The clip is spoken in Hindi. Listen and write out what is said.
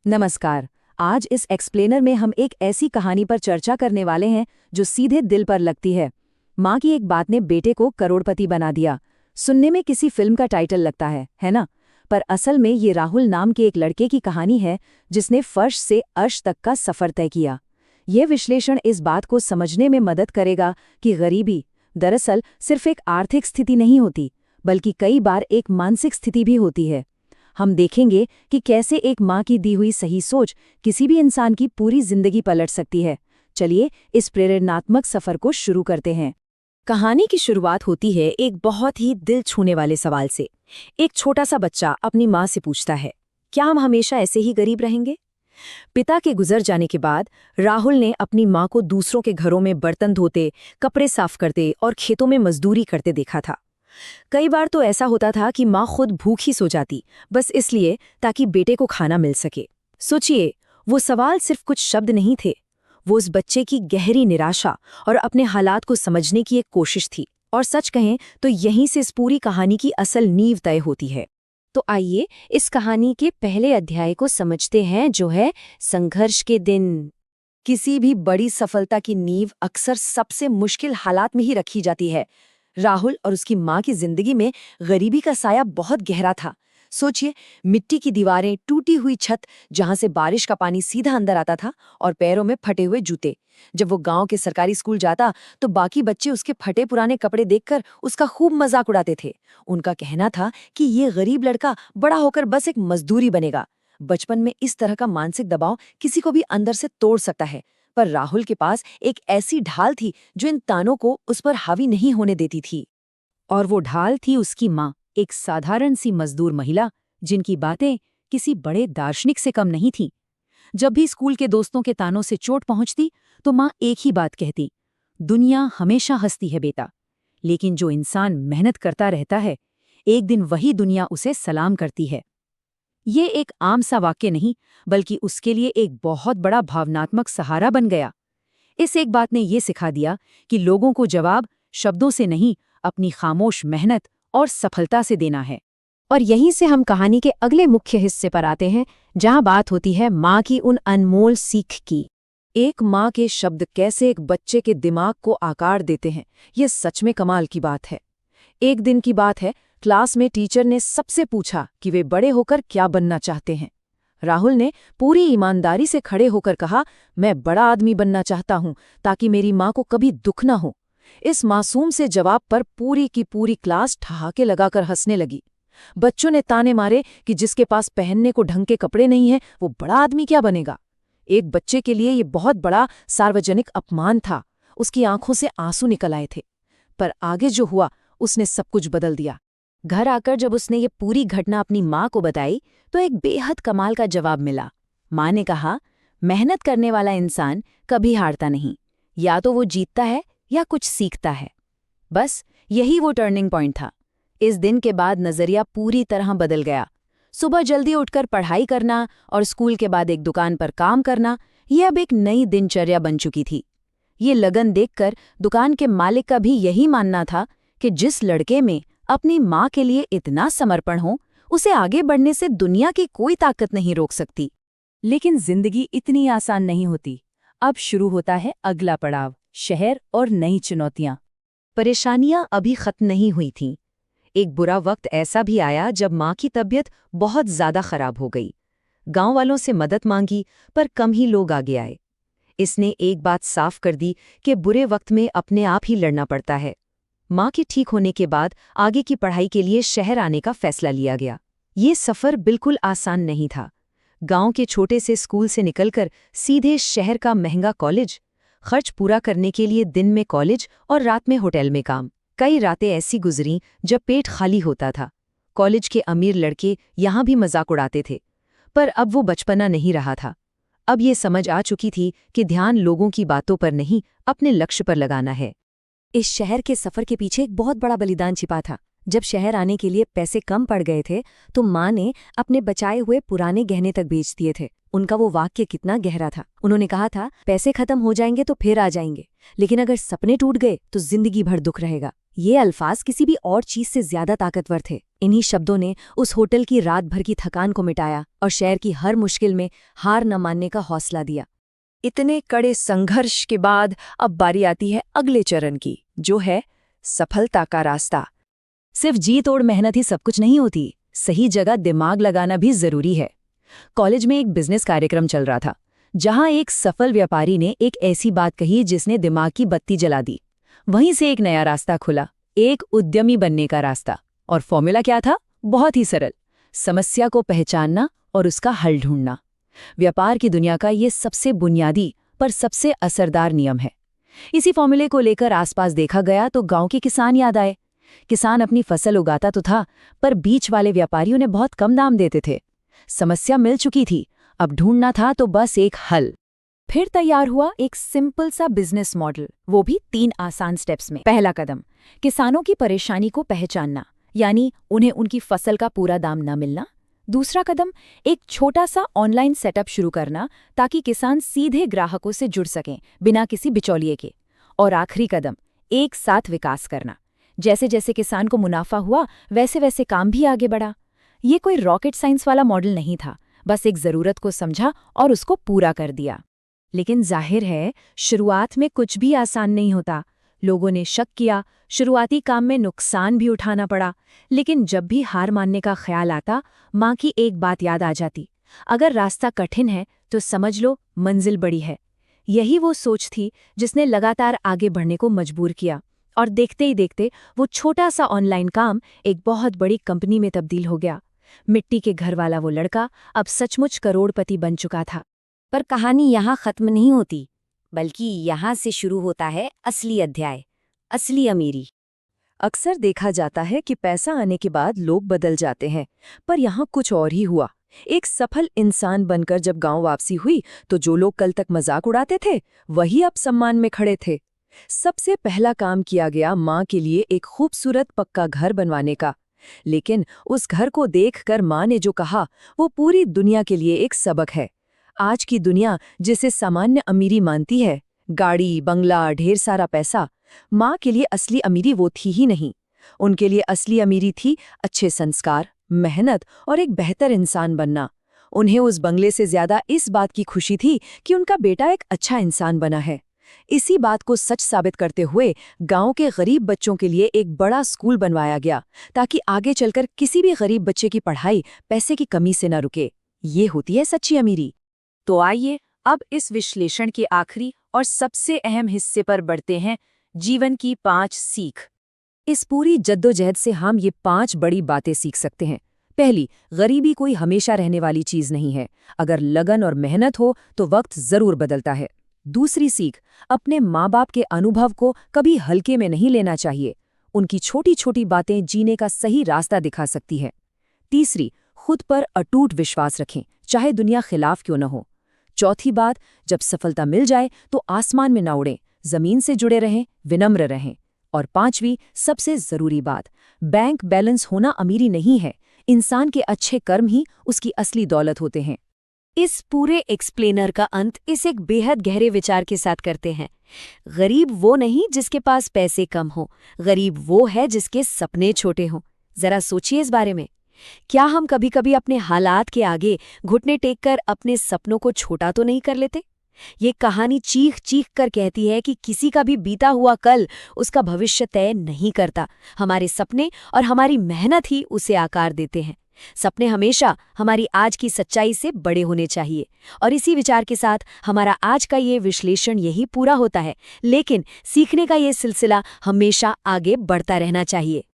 नमस्कार। आज इस एक्सप्लेनर में हम एक ऐसी कहानी पर चर्चा करने वाले हैं जो सीधे दिल पर लगती है। माँ की एक बात ने बेटे को करोड़पति बना दिया। सुनने में किसी फिल्म का टाइटल लगता है ना? पर असल में ये राहुल नाम के एक लड़के की कहानी है जिसने फर्श से अर्श तक का सफर तय किया। यह विश्लेषण इस बात को समझने में मदद करेगा कि गरीबी दरअसल सिर्फ एक आर्थिक स्थिति नहीं होती, बल्कि कई बार एक मानसिक स्थिति भी होती है। हम देखेंगे कि कैसे एक माँ की दी हुई सही सोच किसी भी इंसान की पूरी जिंदगी पलट सकती है। चलिए इस प्रेरणात्मक सफर को शुरू करते हैं। कहानी की शुरुआत होती है एक बहुत ही दिल छूने वाले सवाल से। एक छोटा सा बच्चा अपनी माँ से पूछता है, क्या हम हमेशा ऐसे ही गरीब रहेंगे? पिता के गुजर जाने के बाद राहुल ने अपनी माँ को दूसरों के घरों में बर्तन धोते, कपड़े साफ करते और खेतों में मजदूरी करते देखा था। कई बार तो ऐसा होता था कि माँ खुद भूखी सो जाती, बस इसलिए ताकि बेटे को खाना मिल सके। सोचिए, वो सवाल सिर्फ कुछ शब्द नहीं थे, वो उस बच्चे की गहरी निराशा और अपने हालात को समझने की एक कोशिश थी। और सच कहें तो यहीं से इस पूरी कहानी की असल नींव तय होती है। तो आइए इस कहानी के पहले अध्याय को समझते हैं, जो है संघर्ष के दिन। किसी भी बड़ी सफलता की नींव अक्सर सबसे मुश्किल हालात में ही रखी जाती है। राहुल और उसकी माँ की जिंदगी में गरीबी का साया बहुत गहरा था। सोचिए, मिट्टी की दीवारें, टूटी हुई छत जहां से बारिश का पानी सीधा अंदर आता था, और पैरों में फटे हुए जूते। जब वो गांव के सरकारी स्कूल जाता तो बाकी बच्चे उसके फटे पुराने कपड़े देखकर उसका खूब मजाक उड़ाते थे। उनका कहना था कि ये गरीब लड़का बड़ा होकर बस एक मजदूरी बनेगा। बचपन में इस तरह का मानसिक दबाव किसी को भी अंदर से तोड़ सकता है, पर राहुल के पास एक ऐसी ढाल थी जो इन तानों को उस पर हावी नहीं होने देती थी। और वो ढाल थी उसकी माँ, एक साधारण सी मजदूर महिला जिनकी बातें किसी बड़े दार्शनिक से कम नहीं थीं। जब भी स्कूल के दोस्तों के तानों से चोट पहुंचती तो माँ एक ही बात कहती, दुनिया हमेशा हंसती है बेटा, लेकिन जो इंसान मेहनत करता रहता है, एक दिन वही दुनिया उसे सलाम करती है। ये एक आम सा वाक्य नहीं, बल्कि उसके लिए एक बहुत बड़ा भावनात्मक सहारा बन गया। इस एक बात ने ये सिखा दिया कि लोगों को जवाब शब्दों से नहीं, अपनी खामोश मेहनत और सफलता से देना है। और यहीं से हम कहानी के अगले मुख्य हिस्से पर आते हैं, जहां बात होती है माँ की उन अनमोल सीख की। एक माँ के शब्द कैसे एक बच्चे के दिमाग को आकार देते हैं, ये सच में कमाल की बात है। एक दिन की बात है, क्लास में टीचर ने सबसे पूछा कि वे बड़े होकर क्या बनना चाहते हैं। राहुल ने पूरी ईमानदारी से खड़े होकर कहा, मैं बड़ा आदमी बनना चाहता हूं ताकि मेरी माँ को कभी दुख न हो। इस मासूम से जवाब पर पूरी की पूरी क्लास ठहाके लगाकर हंसने लगी। बच्चों ने ताने मारे कि जिसके पास पहनने को ढंग के कपड़े नहीं हैं, वो बड़ा आदमी क्या बनेगा। एक बच्चे के लिए ये बहुत बड़ा सार्वजनिक अपमान था। उसकी आंखों से आंसू निकल आए थे। पर आगे जो हुआ उसने सब कुछ बदल दिया। घर आकर जब उसने ये पूरी घटना अपनी माँ को बताई तो एक बेहद कमाल का जवाब मिला। माँ ने कहा, मेहनत करने वाला इंसान कभी हारता नहीं, या तो वो जीतता है या कुछ सीखता है। बस यही वो टर्निंग पॉइंट था। इस दिन के बाद नजरिया पूरी तरह बदल गया। सुबह जल्दी उठकर पढ़ाई करना और स्कूल के बाद एक दुकान पर काम करना, ये अब एक नई दिनचर्या बन चुकी थी। ये लगन देखकर दुकान के मालिक का भी यही मानना था कि जिस लड़के में अपनी माँ के लिए इतना समर्पण हो, उसे आगे बढ़ने से दुनिया की कोई ताकत नहीं रोक सकती। लेकिन जिंदगी इतनी आसान नहीं होती। अब शुरू होता है अगला पड़ाव, शहर और नई चुनौतियां। परेशानियां अभी खत्म नहीं हुई थीं। एक बुरा वक्त ऐसा भी आया जब माँ की तबीयत बहुत ज्यादा खराब हो गई। गांव वालों से मदद मांगी, पर कम ही लोग आगे आए। इसने एक बात साफ कर दी कि बुरे वक्त में अपने आप ही लड़ना पड़ता है। माँ के ठीक होने के बाद आगे की पढ़ाई के लिए शहर आने का फैसला लिया गया। ये सफ़र बिल्कुल आसान नहीं था। गांव के छोटे से स्कूल से निकलकर सीधे शहर का महंगा कॉलेज, खर्च पूरा करने के लिए दिन में कॉलेज और रात में होटल में काम। कई रातें ऐसी गुजरीं जब पेट खाली होता था। कॉलेज के अमीर लड़के यहाँ भी मजाक उड़ाते थे, पर अब वो बचपना नहीं रहा था। अब ये समझ आ चुकी थी कि ध्यान लोगों की बातों पर नहीं, अपने लक्ष्य पर लगाना है। इस शहर के सफर के पीछे एक बहुत बड़ा बलिदान छिपा था। जब शहर आने के लिए पैसे कम पड़ गए थे तो माँ ने अपने बचाए हुए पुराने गहने तक बेच दिए थे। उनका वो वाक्य कितना गहरा था। उन्होंने कहा था, पैसे खत्म हो जाएंगे तो फिर आ जाएंगे, लेकिन अगर सपने टूट गए तो जिंदगी भर दुख रहेगा। ये अल्फाज किसी भी और चीज से ज्यादा ताकतवर थे। इन्हीं शब्दों ने उस होटल की रात भर की थकान को मिटाया और शहर की हर मुश्किल में हार न मानने का हौसला दिया। इतने कड़े संघर्ष के बाद अब बारी आती है अगले चरण की, जो है सफलता का रास्ता। सिर्फ जी तोड़ मेहनत ही सब कुछ नहीं होती, सही जगह दिमाग लगाना भी जरूरी है। कॉलेज में एक बिजनेस कार्यक्रम चल रहा था, जहां एक सफल व्यापारी ने एक ऐसी बात कही जिसने दिमाग की बत्ती जला दी। वहीं से एक नया रास्ता खुला, एक उद्यमी बनने का रास्ता। और फॉर्मूला क्या था? बहुत ही सरल, समस्या को पहचानना और उसका हल ढूंढना। व्यापार की दुनिया का ये सबसे बुनियादी पर सबसे असरदार नियम है। इसी फॉर्मूले को लेकर आसपास देखा गया तो गांव के किसान याद आए। किसान अपनी फसल उगाता तो था, पर बीच वाले व्यापारियों ने बहुत कम दाम देते थे। समस्या मिल चुकी थी, अब ढूंढना था तो बस एक हल। फिर तैयार हुआ एक सिंपल सा बिजनेस मॉडल, वो भी 3 आसान स्टेप्स में। पहला कदम, किसानों की परेशानी को पहचानना, यानी उन्हें उनकी फसल का पूरा दाम न मिलना। दूसरा कदम, एक छोटा सा ऑनलाइन सेटअप शुरू करना ताकि किसान सीधे ग्राहकों से जुड़ सकें बिना किसी बिचौलिए के। और आखिरी कदम, एक साथ विकास करना। जैसे जैसे किसान को मुनाफा हुआ वैसे वैसे काम भी आगे बढ़ा। ये कोई रॉकेट साइंस वाला मॉडल नहीं था, बस एक जरूरत को समझा और उसको पूरा कर दिया। लेकिन जाहिर है, शुरुआत में कुछ भी आसान नहीं होता। लोगों ने शक किया, शुरुआती काम में नुकसान भी उठाना पड़ा। लेकिन जब भी हार मानने का ख्याल आता, माँ की एक बात याद आ जाती, अगर रास्ता कठिन है तो समझ लो मंजिल बड़ी है। यही वो सोच थी जिसने लगातार आगे बढ़ने को मजबूर किया। और देखते ही देखते वो छोटा सा ऑनलाइन काम एक बहुत बड़ी कंपनी में तब्दील हो गया। मिट्टी के घर वाला वो लड़का अब सचमुच करोड़पति बन चुका था। पर कहानी यहाँ खत्म नहीं होती, बल्कि यहाँ से शुरू होता है असली अध्याय, असली अमीरी। अक्सर देखा जाता है कि पैसा आने के बाद लोग बदल जाते हैं, पर यहाँ कुछ और ही हुआ। एक सफल इंसान बनकर जब गांव वापसी हुई तो जो लोग कल तक मजाक उड़ाते थे वही अब सम्मान में खड़े थे। सबसे पहला काम किया गया माँ के लिए एक खूबसूरत पक्का घर बनवाने का। लेकिन उस घर को देखकर माँ ने जो कहा वो पूरी दुनिया के लिए एक सबक है। आज की दुनिया जिसे सामान्य अमीरी मानती है, गाड़ी, बंगला, ढेर सारा पैसा, माँ के लिए असली अमीरी वो थी ही नहीं। उनके लिए असली अमीरी थी अच्छे संस्कार, मेहनत और एक बेहतर इंसान बनना। उन्हें उस बंगले से ज्यादा इस बात की खुशी थी कि उनका बेटा एक अच्छा इंसान बना है। इसी बात को सच साबित करते हुए गांव के गरीब बच्चों के लिए एक बड़ा स्कूल बनवाया गया, ताकि आगे चलकर किसी भी गरीब बच्चे की पढ़ाई पैसे की कमी से न रुके। ये होती है सच्ची अमीरी। तो आइए अब इस विश्लेषण के आखिरी और सबसे अहम हिस्से पर बढ़ते हैं, जीवन की 5 सीख। इस पूरी जद्दोजहद से हम ये 5 बड़ी बातें सीख सकते हैं। पहली, गरीबी कोई हमेशा रहने वाली चीज नहीं है। अगर लगन और मेहनत हो तो वक्त जरूर बदलता है। दूसरी सीख, अपने माँ बाप के अनुभव को कभी हल्के में नहीं लेना चाहिए। उनकी छोटी छोटी बातें जीने का सही रास्ता दिखा सकती है। तीसरी, खुद पर अटूट विश्वास रखें, चाहे दुनिया खिलाफ क्यों न हो। चौथी बात, जब सफलता मिल जाए तो आसमान में न उड़ें, जमीन से जुड़े रहें, विनम्र रहें। और पांचवी, सबसे जरूरी बात, बैंक बैलेंस होना अमीरी नहीं है, इंसान के अच्छे कर्म ही उसकी असली दौलत होते हैं। इस पूरे एक्सप्लेनर का अंत इस एक बेहद गहरे विचार के साथ करते हैं। गरीब वो नहीं जिसके पास पैसे कम हो, गरीब वो है जिसके सपने छोटे हों। जरा सोचिए इस बारे में। क्या हम कभी कभी अपने हालात के आगे घुटने टेककर अपने सपनों को छोटा तो नहीं कर लेते? ये कहानी चीख चीख कर कहती है कि किसी का भी बीता हुआ कल उसका भविष्य तय नहीं करता। हमारे सपने और हमारी मेहनत ही उसे आकार देते हैं। सपने हमेशा हमारी आज की सच्चाई से बड़े होने चाहिए। और इसी विचार के साथ हमारा आज का ये विश्लेषण यही पूरा होता है, लेकिन सीखने का ये सिलसिला हमेशा आगे बढ़ता रहना चाहिए।